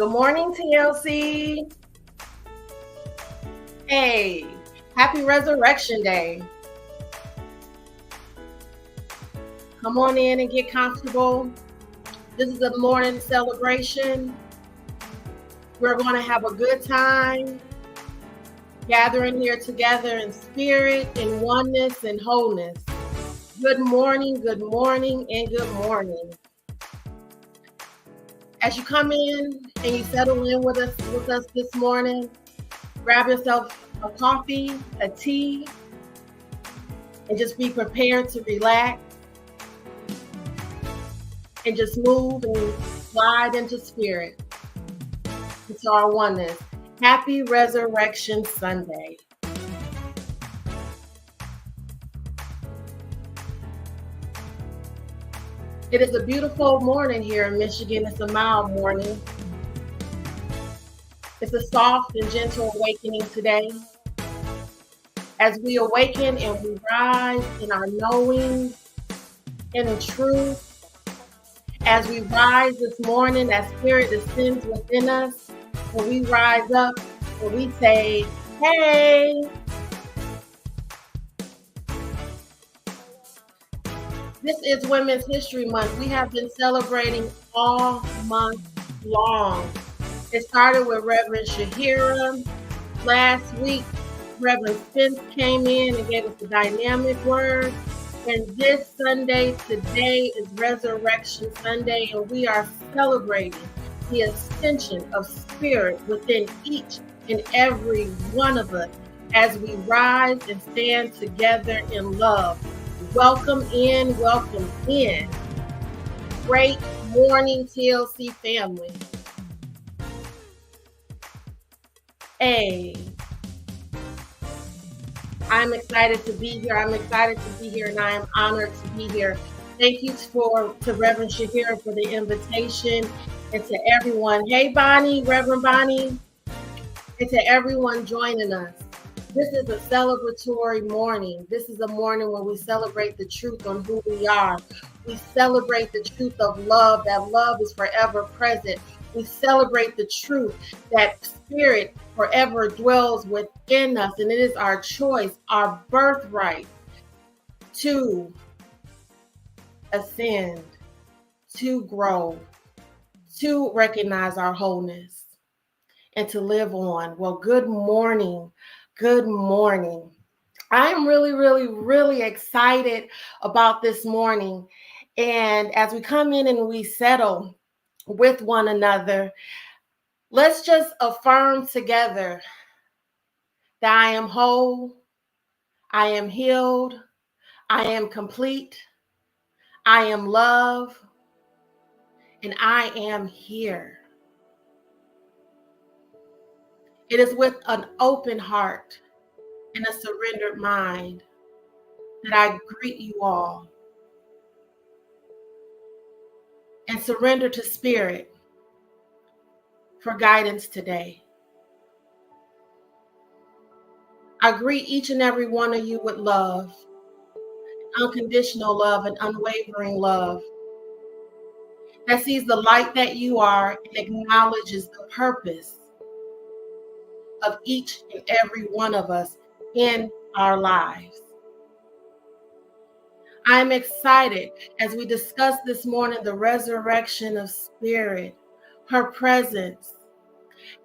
Good morning, TLC. Hey, happy Resurrection Day. Come on in and get comfortable. This is a morning celebration. We're going to have a good time gathering here together in spirit, in oneness, and wholeness. Good morning, and good morning. As you come in and you settle in with us this morning, grab yourself a coffee, a tea, and just be prepared to relax and just move and slide into spirit, into our oneness. Happy Resurrection Sunday. It is a beautiful morning here in Michigan. It's a mild morning. It's a soft and gentle awakening today. As we awaken and we rise in our knowing and in truth, as we rise this morning, that spirit descends within us, and we rise up and we say, hey. This is Women's History Month. We have been celebrating all month long. It started with Reverend Shahira. Last week, Reverend Spence came in and gave us a dynamic word. And this Sunday, today, is Resurrection Sunday, and we are celebrating the ascension of spirit within each and every one of us as we rise and stand together in love. Welcome in. Great morning, TLC family. Hey. I'm excited to be here. And I am honored to be here. Thank you to Reverend Shahira for the invitation, and to everyone. Hey, Bonnie, Reverend Bonnie, and to everyone joining us. This is a celebratory morning. This is a morning when we celebrate the truth on who we are. We celebrate the truth of love, that love is forever present. We celebrate the truth that spirit forever dwells within us, and it is our choice, our birthright to ascend, to grow, to recognize our wholeness, and to live on. Well, good morning. I am really excited about this morning. And as we come in and we settle with one another, let's just affirm together that I am whole, I am healed, I am complete, I am love, and I am here. It is with an open heart and a surrendered mind that I greet you all and surrender to spirit for guidance today. I greet each and every one of you with love, unconditional love and unwavering love that sees the light that you are and acknowledges the purpose of each and every one of us in our lives. I'm excited as we discuss this morning the resurrection of spirit, her presence,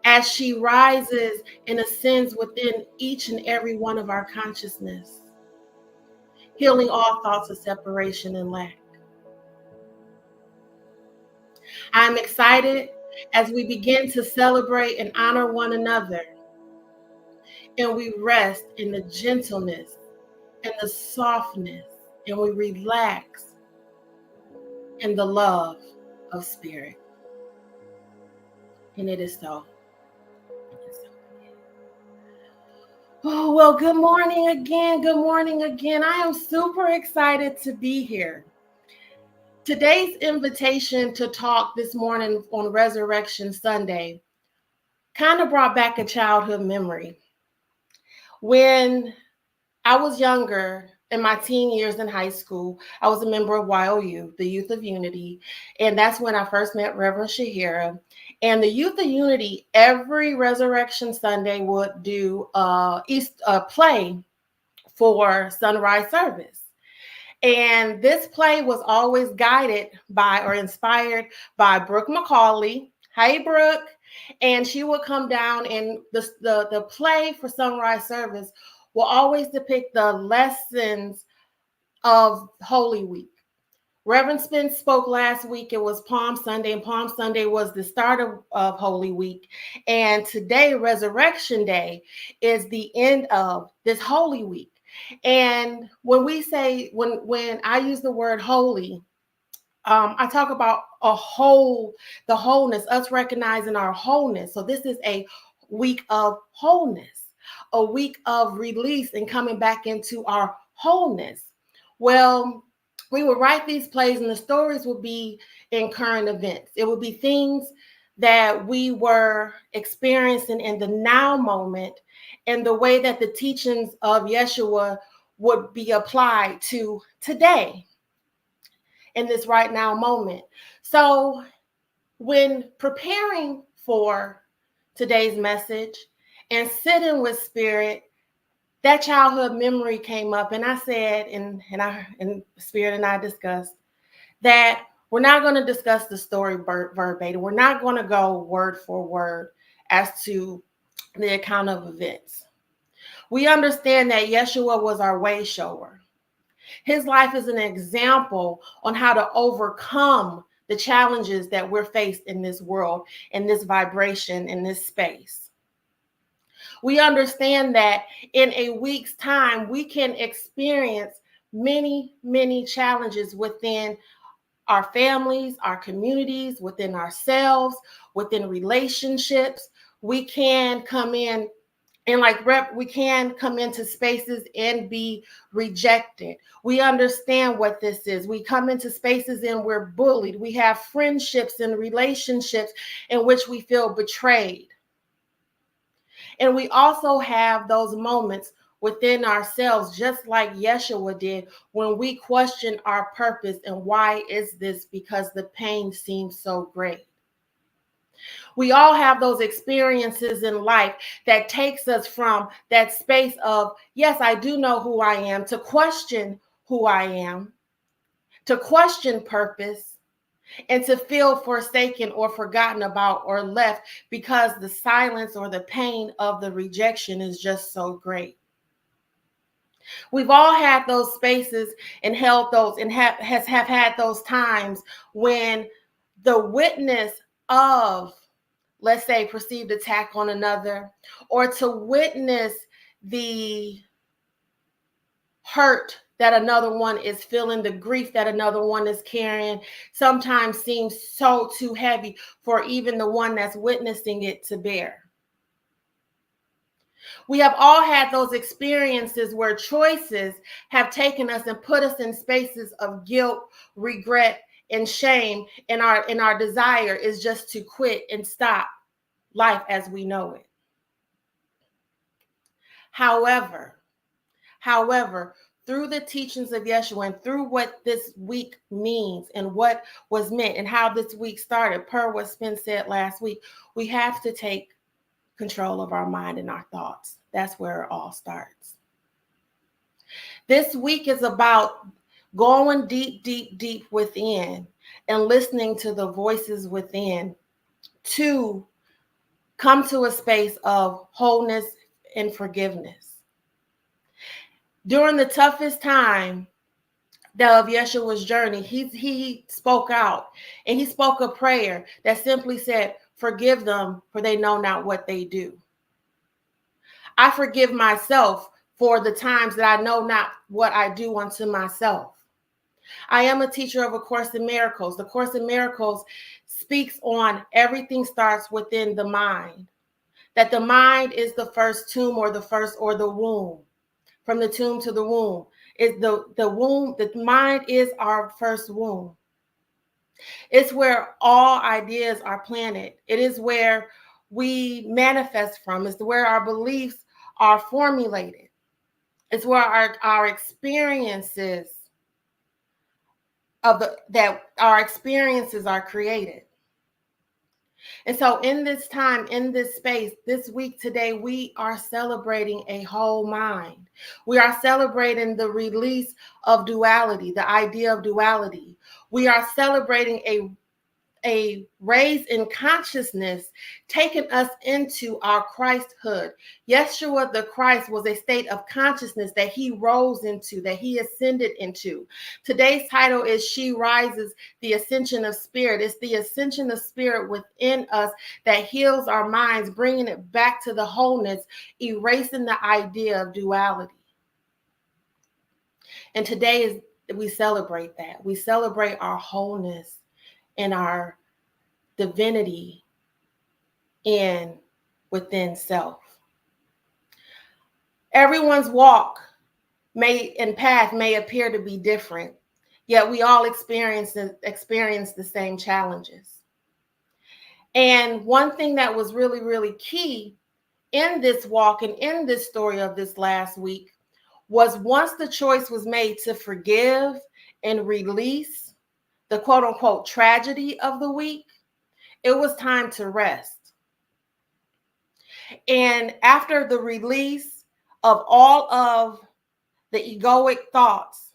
as she rises and ascends within each and every one of our consciousness, healing all thoughts of separation and lack. I'm excited as we begin to celebrate and honor one another, and we rest in the gentleness and the softness, and we relax in the love of spirit. And it is so. Oh, well, good morning again. I am super excited to be here. Today's invitation to talk this morning on Resurrection Sunday kind of brought back a childhood memory. When I was younger, in my teen years in high school, I was a member of YOU, the Youth of Unity, and that's when I first met Reverend Shahira. And the Youth of Unity, every Resurrection Sunday, would do a play for sunrise service. And this play was always guided by or inspired by Brooke McCauley. Hey, Brooke. And she would come down, and the play for sunrise service will always depict the lessons of Holy Week. Reverend Spence spoke last week. It was Palm Sunday, and Palm Sunday was the start of Holy Week. And today, Resurrection Day, is the end of this Holy Week. And when we say, when I use the word holy, I talk about the wholeness, us recognizing our wholeness. So this is a week of wholeness, a week of release and coming back into our wholeness. Well, we would write these plays, and the stories would be in current events. It would be things that we were experiencing in the now moment, and the way that the teachings of Yeshua would be applied to today in this right now moment. So when preparing for today's message and sitting with Spirit, that childhood memory came up, and I said, and Spirit and I discussed that we're not going to discuss the story verbatim. We're not going to go word for word as to the account of events. We understand that Yeshua was our way shower. His life is an example on how to overcome the challenges that we're faced in this world, in this vibration, in this space. We understand that in a week's time, we can experience many, many challenges within our families, our communities, within ourselves, within relationships. We can come in and we can come into spaces and be rejected. We understand what this is. We come into spaces and we're bullied. We have friendships and relationships in which we feel betrayed. And we also have those moments within ourselves, just like Yeshua did, when we question our purpose and why is this, because the pain seems so great. We all have those experiences in life that takes us from that space of, yes, I do know who I am, to question who I am, to question purpose, and to feel forsaken or forgotten about or left because the silence or the pain of the rejection is just so great. We've all had those spaces and held those and have had those times when the witness of, let's say, perceived attack on another, or to witness the hurt that another one is feeling, the grief that another one is carrying, sometimes seems so too heavy for even the one that's witnessing it to bear. We have all had those experiences where choices have taken us and put us in spaces of guilt, regret, and shame, and our desire is just to quit and stop life as we know it. However, through the teachings of Yeshua and through what this week means and what was meant and how this week started, per what Spence said last week, we have to take control of our mind and our thoughts. That's where it all starts. This week is about going deep, deep, deep within and listening to the voices within to come to a space of wholeness and forgiveness. During the toughest time of Yeshua's journey, he spoke out, and he spoke a prayer that simply said, "Forgive them, for they know not what they do." I forgive myself for the times that I know not what I do unto myself. I am a teacher of A Course in Miracles. The Course in Miracles speaks on everything starts within the mind, that the mind is the first tomb or the womb. From the tomb to the womb is the womb. The mind is our first womb. It's where all ideas are planted. It is where we manifest from. It's where our beliefs are formulated. It's where our experiences our experiences are created. And so in this time, in this space, this week, today, we are celebrating a whole mind. We are celebrating the release of duality, the idea of duality. We are celebrating a raise in consciousness, taking us into our Christhood. Yeshua the Christ was a state of consciousness that he rose into, that he ascended into. Today's title is She Rises, the Ascension of Spirit. It's the ascension of spirit within us that heals our minds, bringing it back to the wholeness, erasing the idea of duality. And today is we celebrate that. We celebrate our wholeness and our divinity in within self. Everyone's walk and path may appear to be different, yet we all experience the same challenges. And one thing that was really, really key in this walk and in this story of this last week was once the choice was made to forgive and release the quote unquote tragedy of the week, it was time to rest. And after the release of all of the egoic thoughts,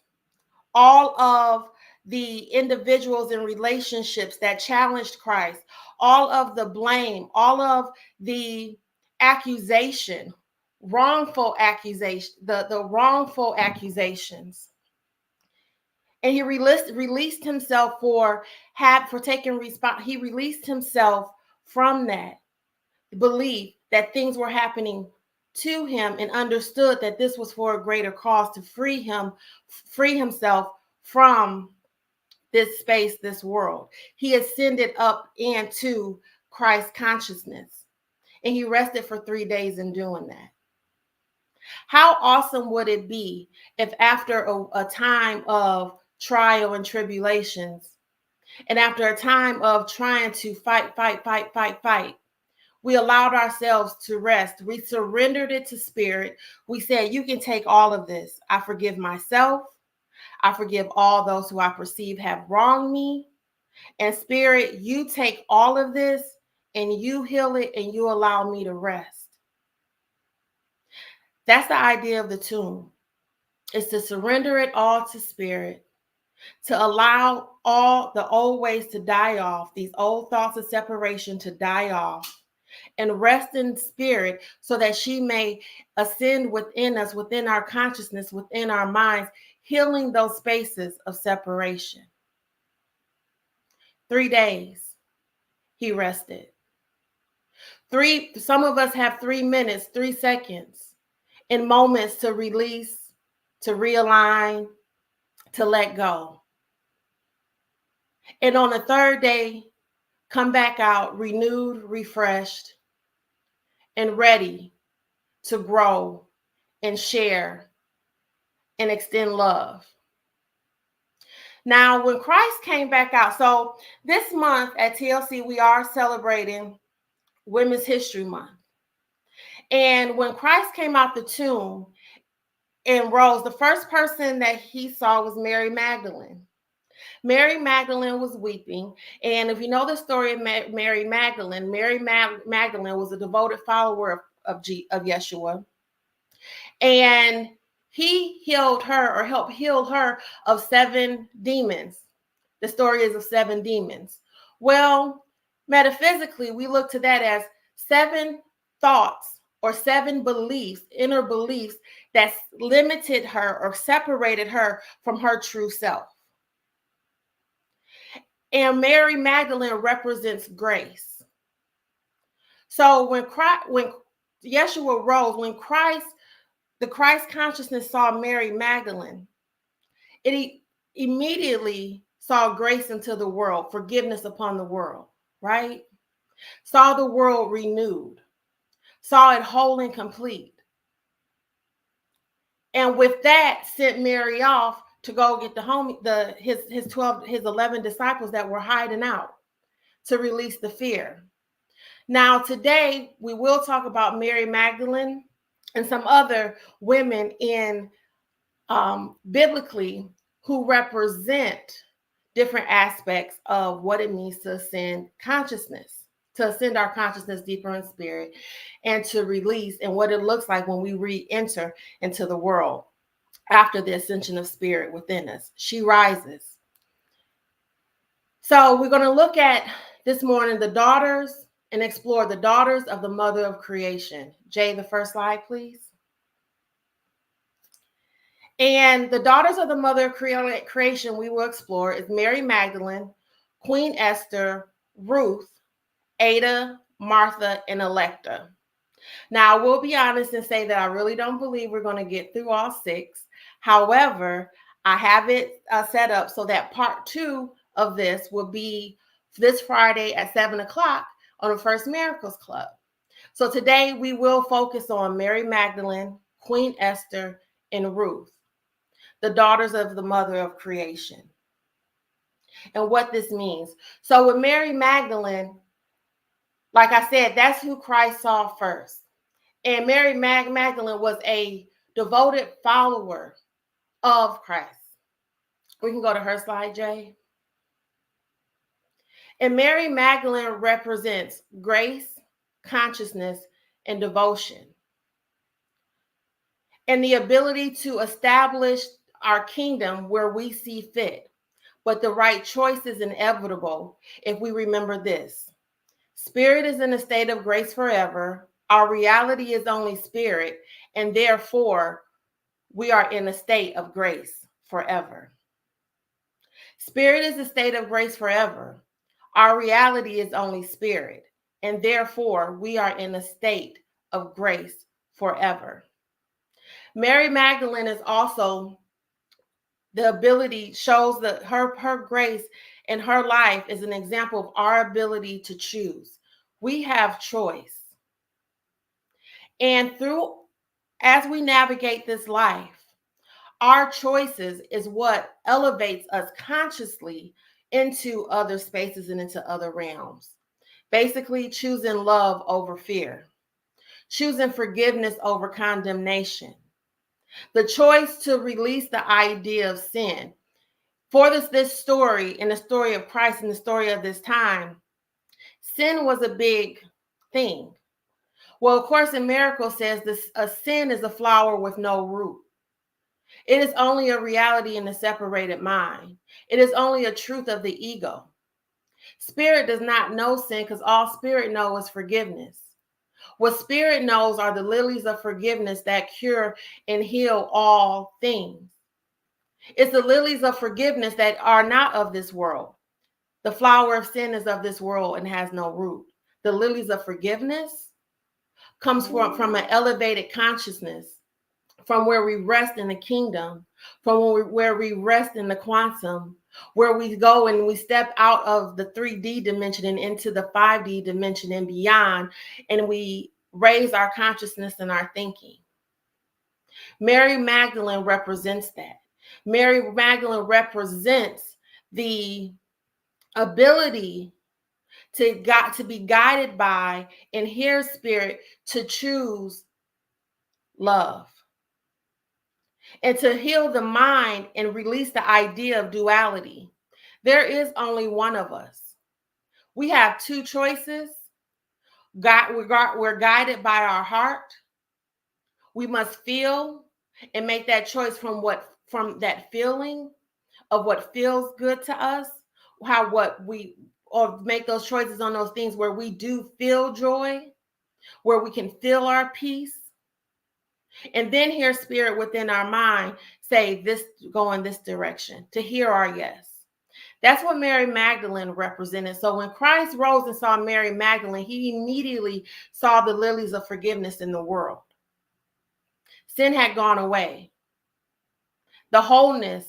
all of the individuals and relationships that challenged Christ, all of the blame, all of the accusation, wrongful accusation, the wrongful accusations. And he released himself for taking response. He released himself from that belief that things were happening to him and understood that this was for a greater cause to free himself from this space, this world. He ascended up into Christ consciousness, and he rested for 3 days in doing that. How awesome would it be if after a time of trial and tribulations, and after a time of trying to fight, we allowed ourselves to rest. We surrendered it to spirit. We said, you can take all of this. I forgive myself. I forgive all those who I perceive have wronged me. And spirit, you take all of this and you heal it and you allow me to rest. That's the idea of the tomb. It's to surrender it all to spirit, to allow all the old ways to die off, these old thoughts of separation to die off, and rest in spirit so that she may ascend within us, within our consciousness, within our minds, healing those spaces of separation. 3 days he rested. Some of us have 3 minutes, 3 seconds in moments to release, to realign, to let go. And on the 3rd day, come back out renewed, refreshed, and ready to grow and share and extend love. Now, when Christ came back out, so this month at TLC, we are celebrating Women's History Month. And when Christ came out the tomb and rose, the first person that he saw was Mary Magdalene. Mary Magdalene was weeping. And if you know the story of Mary Magdalene, Magdalene was a devoted follower of Yeshua. And he healed her, or helped heal her, of 7 demons. The story is of 7 demons. Well, metaphysically, we look to that as 7 thoughts or 7 beliefs, inner beliefs that limited her or separated her from her true self. And Mary Magdalene represents grace. So when Yeshua rose, when the Christ consciousness saw Mary Magdalene, it immediately saw grace into the world, forgiveness upon the world, right? Saw the world renewed, saw it whole and complete. And with that, sent Mary off to go get his 11 disciples that were hiding out to release the fear. Now, today, we will talk about Mary Magdalene and some other women in biblically who represent different aspects of what it means to ascend consciousness. to ascend our consciousness deeper in spirit, and to release, and what it looks like when we re-enter into the world after the ascension of spirit within us. She rises. So we're going to look at this morning the daughters and explore the daughters of the mother of creation. Jay, the first slide, please. And the daughters of the mother of creation we will explore is Mary Magdalene, Queen Esther, Ruth, Ada, Martha, and Electa. Now, I will be honest and say that I really don't believe we're going to get through all 6. However, I have it set up so that part 2 of this will be this Friday at 7 o'clock on the First Miracles Club. So today we will focus on Mary Magdalene, Queen Esther, and Ruth, the daughters of the mother of creation, and what this means. So with Mary Magdalene, like I said, that's who Christ saw first. And Mary Magdalene was a devoted follower of Christ. We can go to her slide, Jay. And Mary Magdalene represents grace, consciousness, and devotion, and the ability to establish our kingdom where we see fit. But the right choice is inevitable if we remember this. Spirit is in a state of grace forever. Our reality is only spirit, and therefore we are in a state of grace forever. Spirit is a state of grace forever. Our reality is only spirit, and therefore we are in a state of grace forever. Mary Magdalene is also the ability, shows that her grace in her life is an example of our ability to choose. We have choice. And as we navigate this life, our choices is what elevates us consciously into other spaces and into other realms. Basically, choosing love over fear, choosing forgiveness over condemnation, the choice to release the idea of sin. For this story, in the story of Christ, in the story of this time, sin was a big thing. Well, of course, in Miracle says a sin is a flower with no root. It is only a reality in the separated mind. It is only a truth of the ego. Spirit does not know sin because all spirit knows is forgiveness. What spirit knows are the lilies of forgiveness that cure and heal all things. It's the lilies of forgiveness that are not of this world. The flower of sin is of this world and has no root. The lilies of forgiveness comes from an elevated consciousness, from where we rest in the kingdom, from where we rest in the quantum, where we go and we step out of the 3D dimension and into the 5D dimension and beyond, and we raise our consciousness and our thinking. Mary Magdalene represents that. Mary Magdalene represents the ability to be guided by and hear spirit to choose love, and to heal the mind and release the idea of duality. There is only one of us. We have 2 choices. We're guided by our heart. We must feel and make that choice from that feeling of what feels good to us, or make those choices on those things where we do feel joy, where we can feel our peace. And then hear spirit within our mind say, this, go in this direction, to hear our yes. That's what Mary Magdalene represented. So when Christ rose and saw Mary Magdalene, he immediately saw the lilies of forgiveness in the world. Sin had gone away. The wholeness,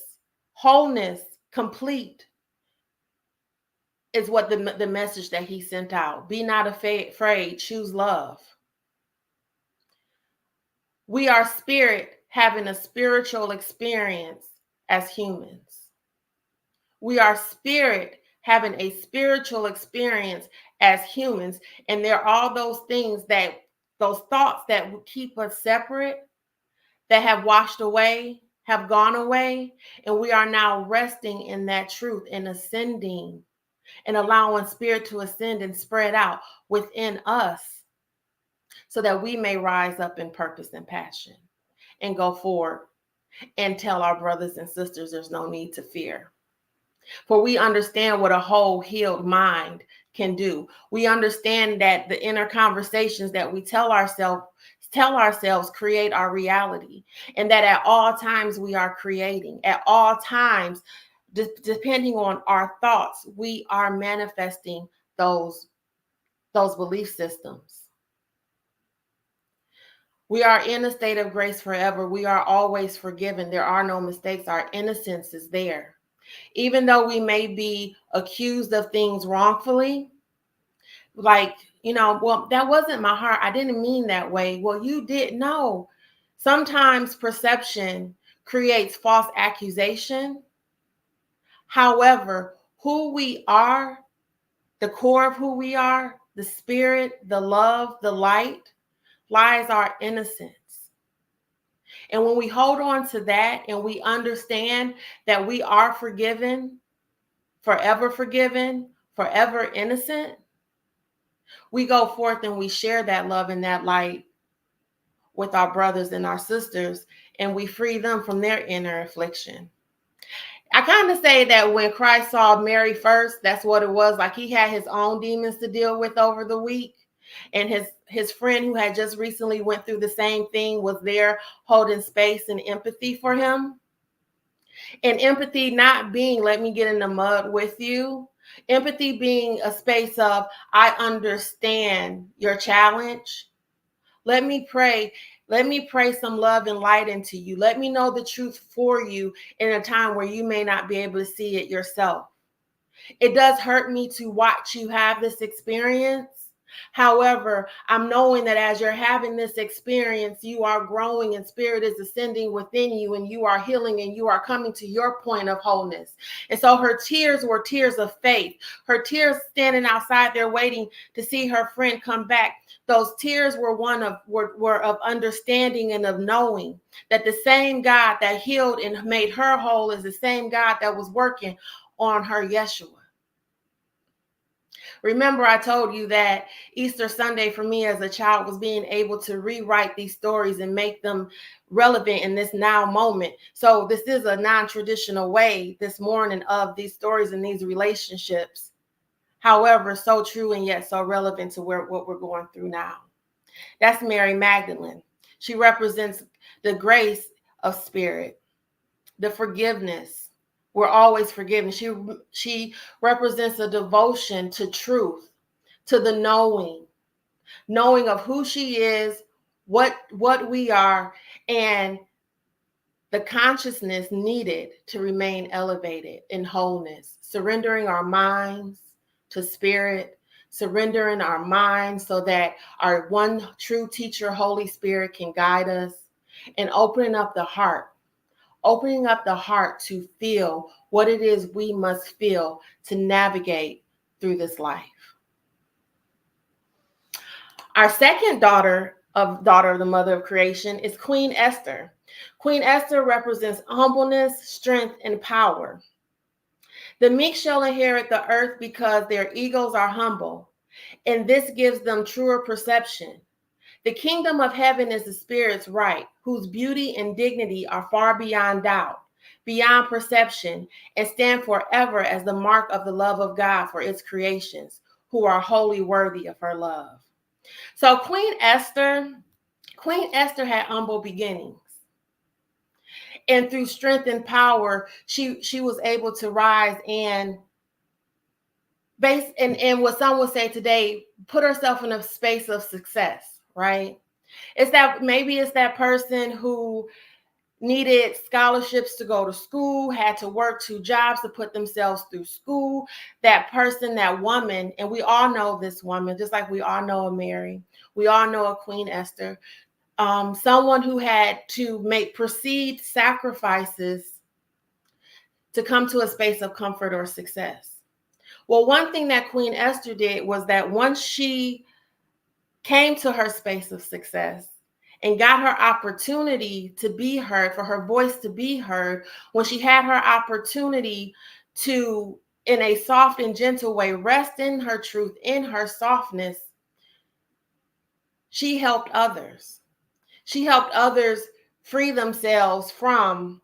complete, is what the message that he sent out. Be not afraid, choose love. We are spirit having a spiritual experience as humans. We are spirit having a spiritual experience as humans. And there are all those things those thoughts that would keep us separate, that have washed away, have gone away. And we are now resting in that truth and ascending and allowing spirit to ascend and spread out within us so that we may rise up in purpose and passion and go forward and tell our brothers and sisters there's no need to fear. For we understand what a whole healed mind can do. We understand that the inner conversations that we tell ourselves create our reality, and that at all times we are creating. At all times, depending on our thoughts, we are manifesting those belief systems. We are in a state of grace forever. We are always forgiven. There are no mistakes. Our innocence is there. Even though we may be accused of things wrongfully, like, well, that wasn't my heart. I didn't mean that way. Well, you did. No. Sometimes perception creates false accusation. However, who we are, the core of who we are, the spirit, the love, the light, lies our innocence. And when we hold on to that and we understand that we are forgiven, forever innocent, we go forth and we share that love and that light with our brothers and our sisters, and we free them from their inner affliction. I kind of say that when Christ saw Mary first, that's what it was. Like, he had his own demons to deal with over the week. And his friend who had just recently went through the same thing was there holding space and empathy for him. And empathy not being, let me get in the mud with you. Empathy being a space of, I understand your challenge. Let me pray some love and light into you. Let me know the truth for you in a time where you may not be able to see it yourself. It does hurt me to watch you have this experience. However, I'm knowing that as you're having this experience, you are growing and spirit is ascending within you, and you are healing and you are coming to your point of wholeness. And so her tears were tears of faith. Her tears standing outside there waiting to see her friend come back. Those tears were were of understanding and of knowing that the same God that healed and made her whole is the same God that was working on her Yeshua. Remember, I told you that Easter Sunday for me as a child was being able to rewrite these stories and make them relevant in this now moment. So this is a non-traditional way this morning of these stories and these relationships. However, so true and yet so relevant to what we're going through now. That's Mary Magdalene. She represents the grace of spirit, the forgiveness. We're always forgiven. She represents a devotion to truth, to the knowing of who she is, what we are, and the consciousness needed to remain elevated in wholeness, surrendering our minds to spirit, surrendering our minds so that our one true teacher, Holy Spirit, can guide us, and opening up the heart to feel what it is we must feel to navigate through this life. Our second daughter of the mother of creation is Queen Esther. Queen Esther represents humbleness, strength, and power. The meek shall inherit the earth because their egos are humble, and this gives them truer perception. The kingdom of heaven is the spirit's right, whose beauty and dignity are far beyond doubt, beyond perception, and stand forever as the mark of the love of God for its creations, who are wholly worthy of her love. So Queen Esther had humble beginnings. And through strength and power, she was able to rise and what some would say today, put herself in a space of success, right? It's that person who needed scholarships to go to school, had to work 2 jobs to put themselves through school. That person, that woman, and we all know this woman, just like we all know a Mary, we all know a Queen Esther, someone who had to make perceived sacrifices to come to a space of comfort or success. Well, one thing that Queen Esther did was that once she came to her space of success and got her opportunity to be heard, for her voice to be heard, when she had her opportunity to in a soft and gentle way, rest in her truth, in her softness, she helped others. She helped others free themselves from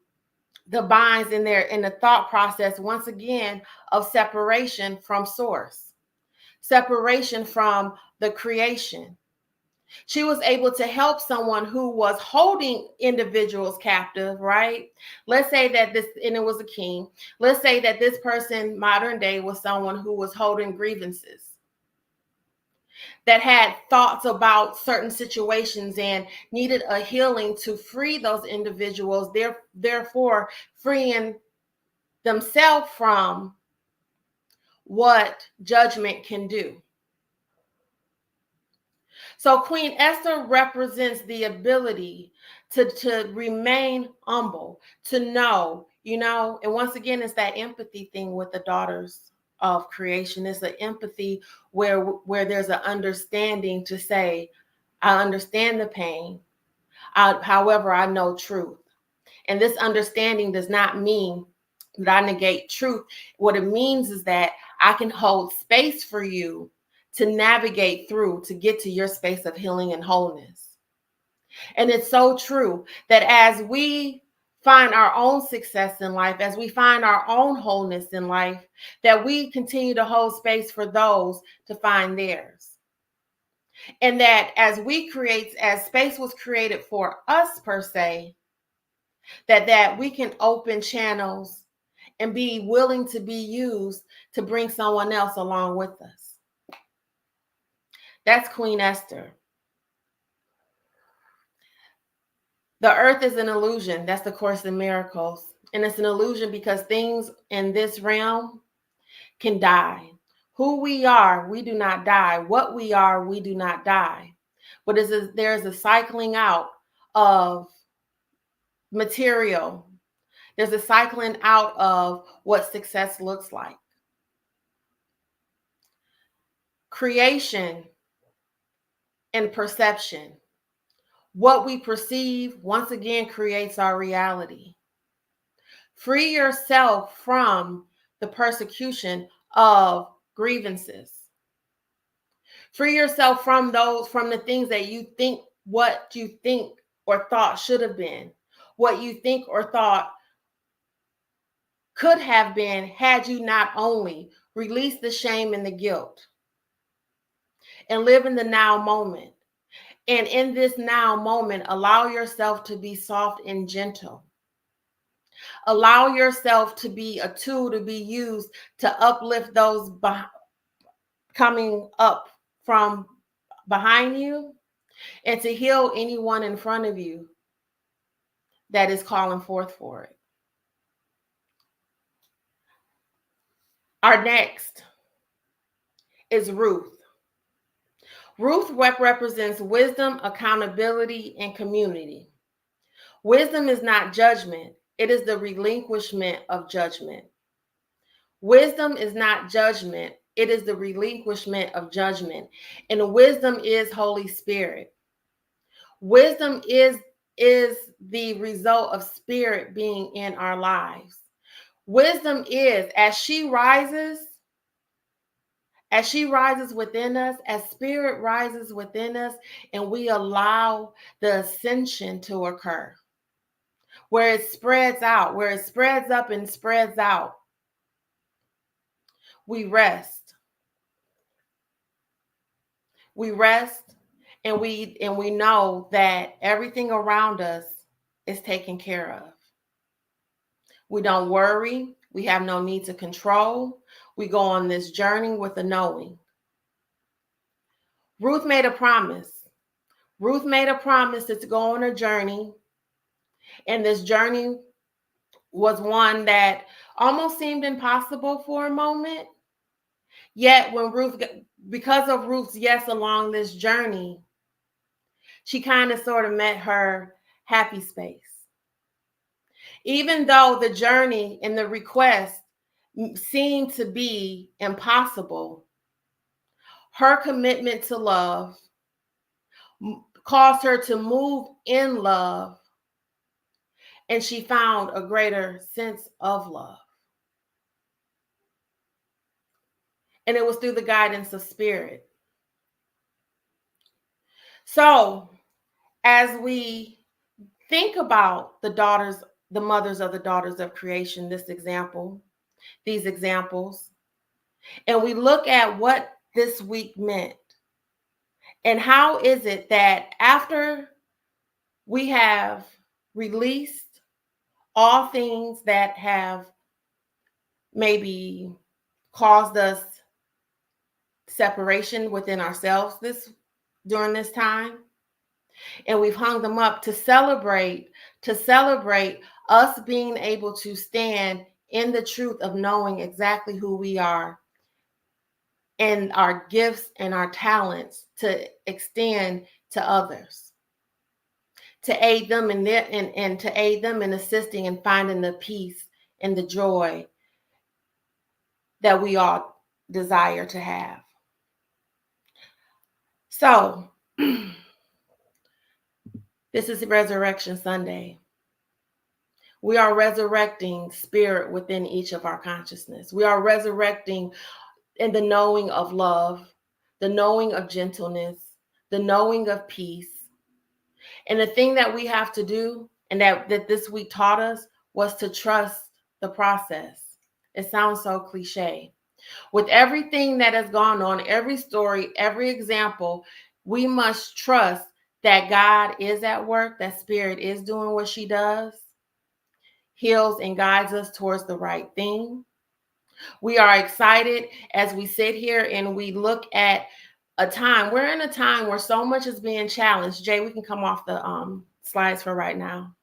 the binds in the thought process, once again, of separation from source, separation from the creation. She was able to help someone who was holding individuals captive, right? Let's say that this, and it was a king. Let's say that this person, modern day, was someone who was holding grievances, that had thoughts about certain situations and needed a healing to free those individuals, therefore freeing themselves from what judgment can do. So Queen Esther represents the ability to remain humble, to know, and once again, it's that empathy thing with the daughters of creation. It's an empathy where there's an understanding to say, I understand the pain. However, I know truth. And this understanding does not mean that I negate truth. What it means is that I can hold space for you to navigate through, to get to your space of healing and wholeness. And it's so true that as we find our own success in life, as we find our own wholeness in life, that we continue to hold space for those to find theirs. And that as space was created for us per se, that we can open channels and be willing to be used to bring someone else along with us. That's Queen Esther. The earth is an illusion. That's the Course in Miracles. And it's an illusion because things in this realm can die. Who we are, we do not die. What we are, we do not die. But there's a cycling out of material. There's a cycling out of what success looks like. Creation and perception. What we perceive, once again, creates our reality. Free yourself from the persecution of grievances. Free yourself from the things that you think, what you think or thought should have been, what you think or thought could have been had you not only released the shame and the guilt and live in the now moment. And in this now moment, allow yourself to be soft and gentle. Allow yourself to be a tool to be used to uplift those coming up from behind you and to heal anyone in front of you that is calling forth for it. Our next is Ruth. Ruth represents wisdom, accountability, and community. Wisdom is not judgment. It is the relinquishment of judgment. Wisdom is not judgment. It is the relinquishment of judgment. And wisdom is Holy Spirit. Wisdom is the result of spirit being in our lives. Wisdom is, as she rises within us, as spirit rises within us, and we allow the ascension to occur, where it spreads out, where it spreads up and spreads out, we rest. We rest, and we know that everything around us is taken care of. We don't worry. We have no need to control. We go on this journey with a knowing. Ruth made a promise. Ruth made a promise to go on a journey. And this journey was one that almost seemed impossible for a moment. Yet because of Ruth's yes along this journey, she kind of sort of met her happy space. Even though the journey and the request seemed to be impossible, her commitment to love caused her to move in love, and she found a greater sense of love. And it was through the guidance of spirit. So as we think about the mothers of the daughters of creation, these examples, and we look at what this week meant, and how is it that after we have released all things that have maybe caused us separation within ourselves during this time, and we've hung them up to celebrate us being able to stand in the truth of knowing exactly who we are and our gifts and our talents to extend to others, to aid them and to aid them in assisting and finding the peace and the joy that we all desire to have. So this is Resurrection Sunday. We are resurrecting spirit within each of our consciousness. We are resurrecting in the knowing of love, the knowing of gentleness, the knowing of peace. And the thing that we have to do, and that this week taught us, was to trust the process. It sounds so cliche. With everything that has gone on, every story, every example, we must trust that God is at work, that spirit is doing what she does, heals and guides us towards the right thing. We are excited as we sit here and we look at a time. We're in a time where so much is being challenged. Jay, we can come off the slides for right now.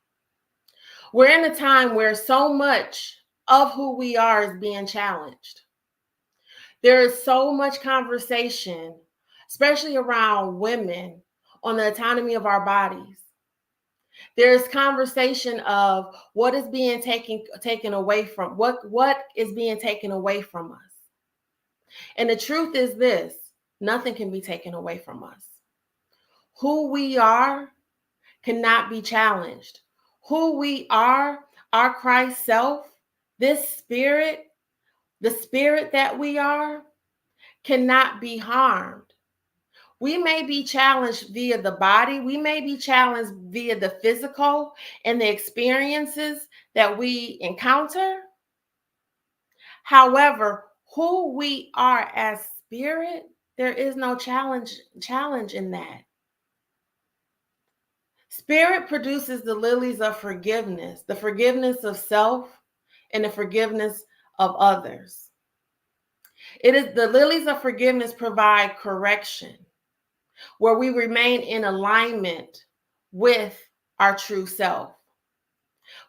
We're in a time where so much of who we are is being challenged. There is so much conversation, especially around women, on the autonomy of our bodies. There's conversation of what is being taken away from what is being taken away from us. And the truth is this: nothing can be taken away from us. Who we are cannot be challenged. Who we are, our Christ self, this spirit, the spirit that we are, cannot be harmed. We may be challenged via the body. We may be challenged via the physical and the experiences that we encounter. However, who we are as spirit, there is no challenge in that. Spirit produces the lilies of forgiveness, the forgiveness of self and the forgiveness of others. It is the lilies of forgiveness provide correction, where we remain in alignment with our true self.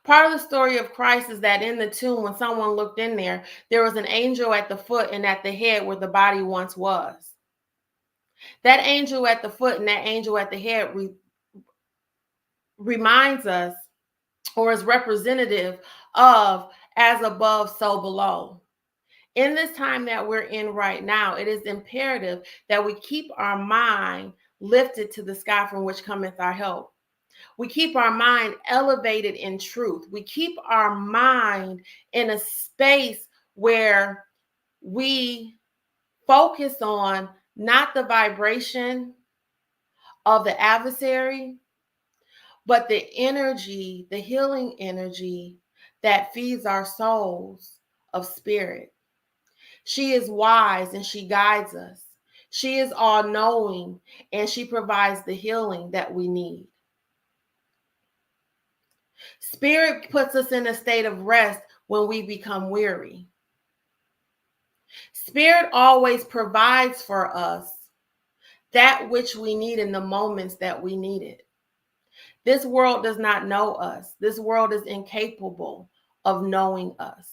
Part of the story of Christ is that in the tomb, when someone looked in there, there was an angel at the foot and at the head where the body once was. That angel at the foot and that angel at the head reminds us, or is representative of, as above, so below. In this time that we're in right now, it is imperative that we keep our mind lifted to the sky from which cometh our help. We keep our mind elevated in truth. We keep our mind in a space where we focus on not the vibration of the adversary, but the energy, the healing energy that feeds our souls of spirit. She is wise and she guides us. She is all-knowing and she provides the healing that we need. Spirit puts us in a state of rest when we become weary. Spirit always provides for us that which we need in the moments that we need it. This world does not know us. This world is incapable of knowing us.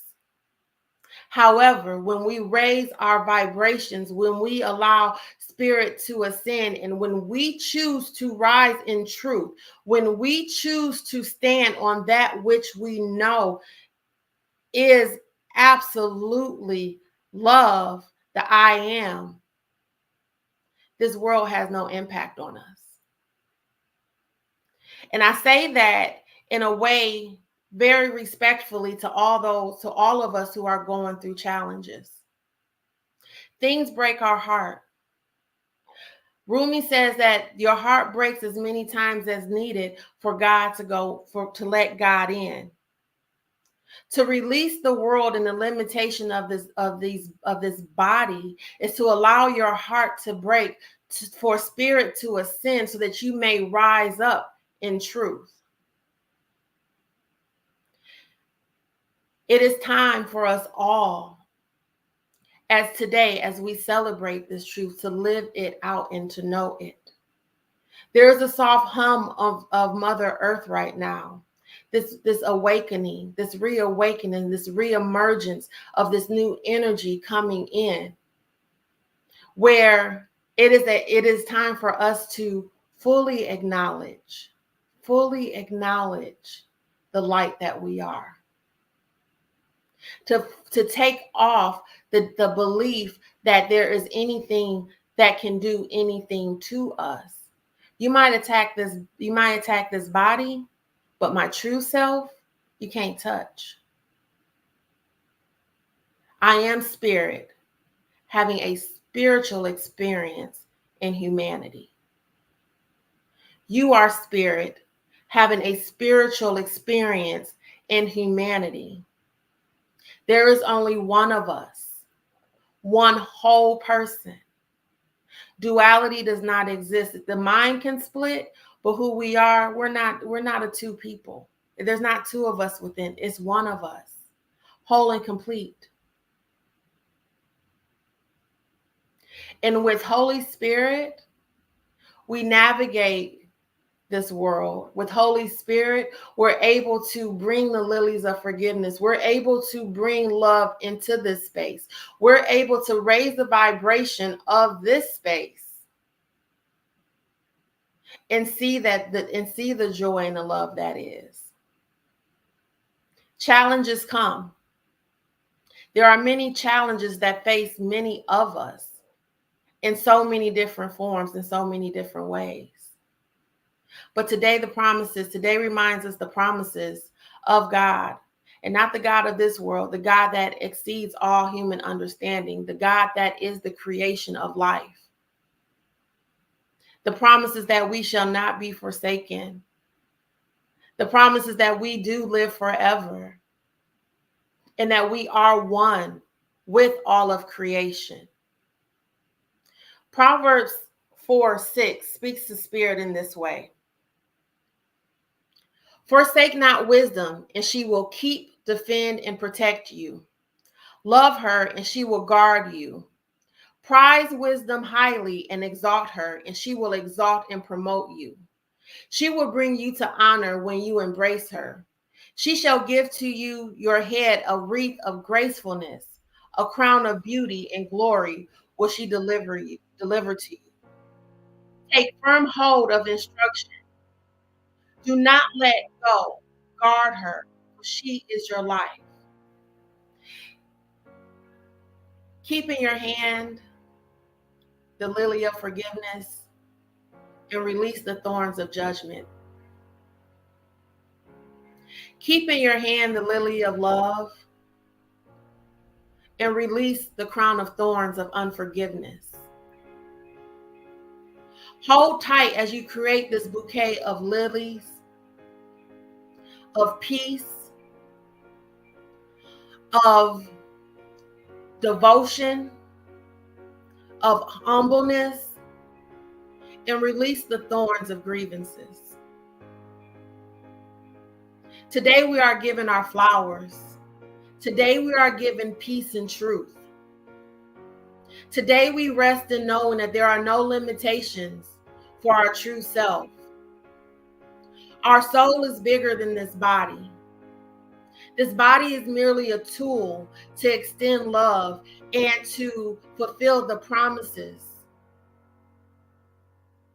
However, when we raise our vibrations, when we allow spirit to ascend, and when we choose to rise in truth, when we choose to stand on that which we know is absolutely love, the I am, this world has no impact on us. And I say that in a way very respectfully to all of us who are going through challenges. Things break our heart. Rumi says that your heart breaks as many times as needed for God to let God in. To release the world and the limitation of this body is to allow your heart to break, for spirit to ascend, so that you may rise up in truth. It is time for us all, as today, as we celebrate this truth, to live it out and to know it. There is a soft hum of Mother Earth right now. This awakening, this reawakening, this reemergence of this new energy coming in, where it is time for us to fully acknowledge the light that we are. To take off the belief that there is anything that can do anything to us. You might attack this body, but my true self, you can't touch. I am spirit, having a spiritual experience in humanity. You are spirit, having a spiritual experience in humanity. There is only one of us, one whole person. Duality does not exist. The mind can split, but who we are, we're not a two people. There's not two of us within. It's one of us, whole and complete. And with Holy Spirit, we navigate this world. With Holy Spirit, we're able to bring the lilies of forgiveness. We're able to bring love into this space. We're able to raise the vibration of this space and see the joy and the love that is. Challenges come. There are many challenges that face many of us in so many different forms, in so many different ways. But today reminds us the promises of God, and not the God of this world, the God that exceeds all human understanding, the God that is the creation of life. The promises that we shall not be forsaken. The promises that we do live forever, and that we are one with all of creation. Proverbs 4:6 speaks to spirit in this way. Forsake not wisdom, and she will keep, defend, and protect you. Love her, and she will guard you. Prize wisdom highly and exalt her, and she will exalt and promote you. She will bring you to honor when you embrace her. She shall give to you your head a wreath of gracefulness, a crown of beauty and glory will she deliver to you. Take firm hold of instruction. Do not let go. Guard her, for she is your life. Keep in your hand the lily of forgiveness and release the thorns of judgment. Keep in your hand the lily of love and release the crown of thorns of unforgiveness. Hold tight as you create this bouquet of lilies, of peace, of devotion, of humbleness, and release the thorns of grievances. Today we are given our flowers. Today we are given peace and truth. Today we rest in knowing that there are no limitations for our true self. Our soul is bigger than this body. This body is merely a tool to extend love and to fulfill the promises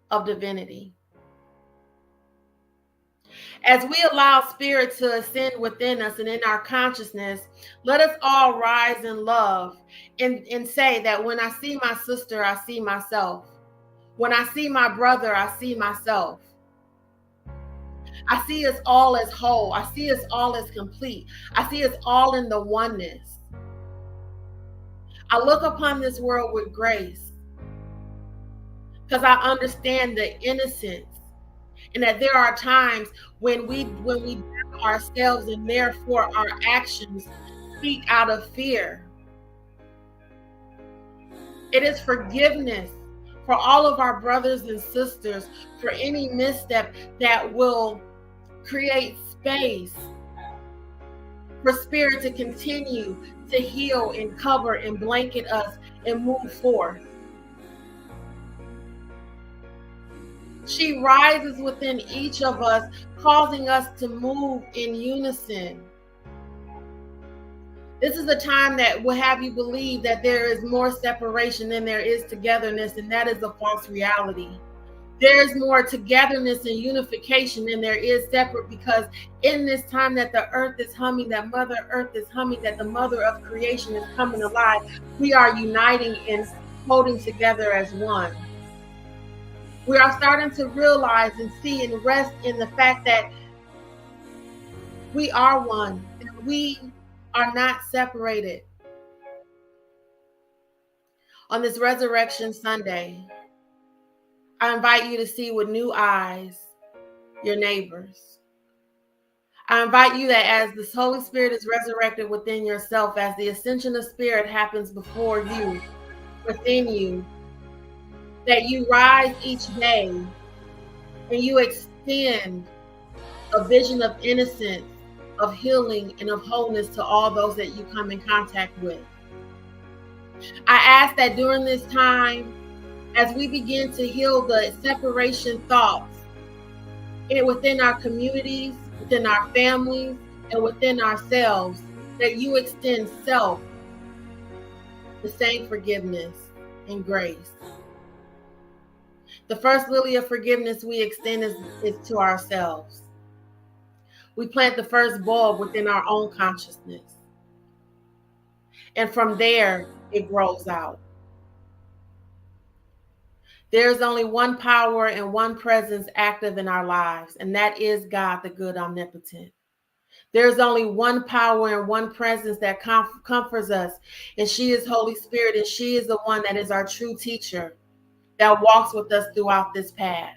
of divinity. As we allow spirit to ascend within us and in our consciousness, let us all rise in love and say that when I see my sister, I see myself. When I see my brother, I see myself. I see us all as whole. I see us all as complete. I see us all in the oneness. I look upon this world with grace because I understand the innocence, and that there are times when we doubt ourselves, and therefore our actions speak out of fear. It is forgiveness for all of our brothers and sisters for any misstep that will create space for spirit to continue to heal and cover and blanket us and move forth. She rises within each of us, causing us to move in unison. This is a time that will have you believe that there is more separation than there is togetherness, and that is a false reality. There's more togetherness and unification than there is separate, because in this time that the earth is humming, that Mother Earth is humming, that the mother of creation is coming alive, we are uniting and holding together as one. We are starting to realize and see and rest in the fact that we are one, and we are not separated. On this Resurrection Sunday, I invite you to see with new eyes your neighbors. I invite you that as this Holy Spirit is resurrected within yourself, as the ascension of spirit happens before you, within you, that you rise each day and you extend a vision of innocence, of healing, and of wholeness to all those that you come in contact with. I ask that during this time, as we begin to heal the separation thoughts within our communities, within our families, and within ourselves, that you extend self the same forgiveness and grace. The first lily of forgiveness we extend is to ourselves. We plant the first bulb within our own consciousness, and from there it grows out. There's only one power and one presence active in our lives, and that is God, the good omnipotent. There's only one power and one presence that comforts us, and she is Holy Spirit, and she is the one that is our true teacher that walks with us throughout this path.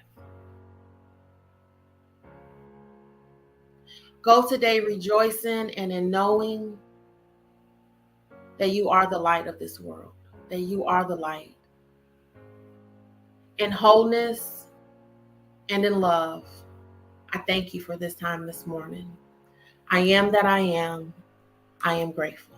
Go today rejoicing and in knowing that you are the light of this world, that you are the light. In wholeness and in love, I thank you for this time this morning. I am that I am. I am grateful.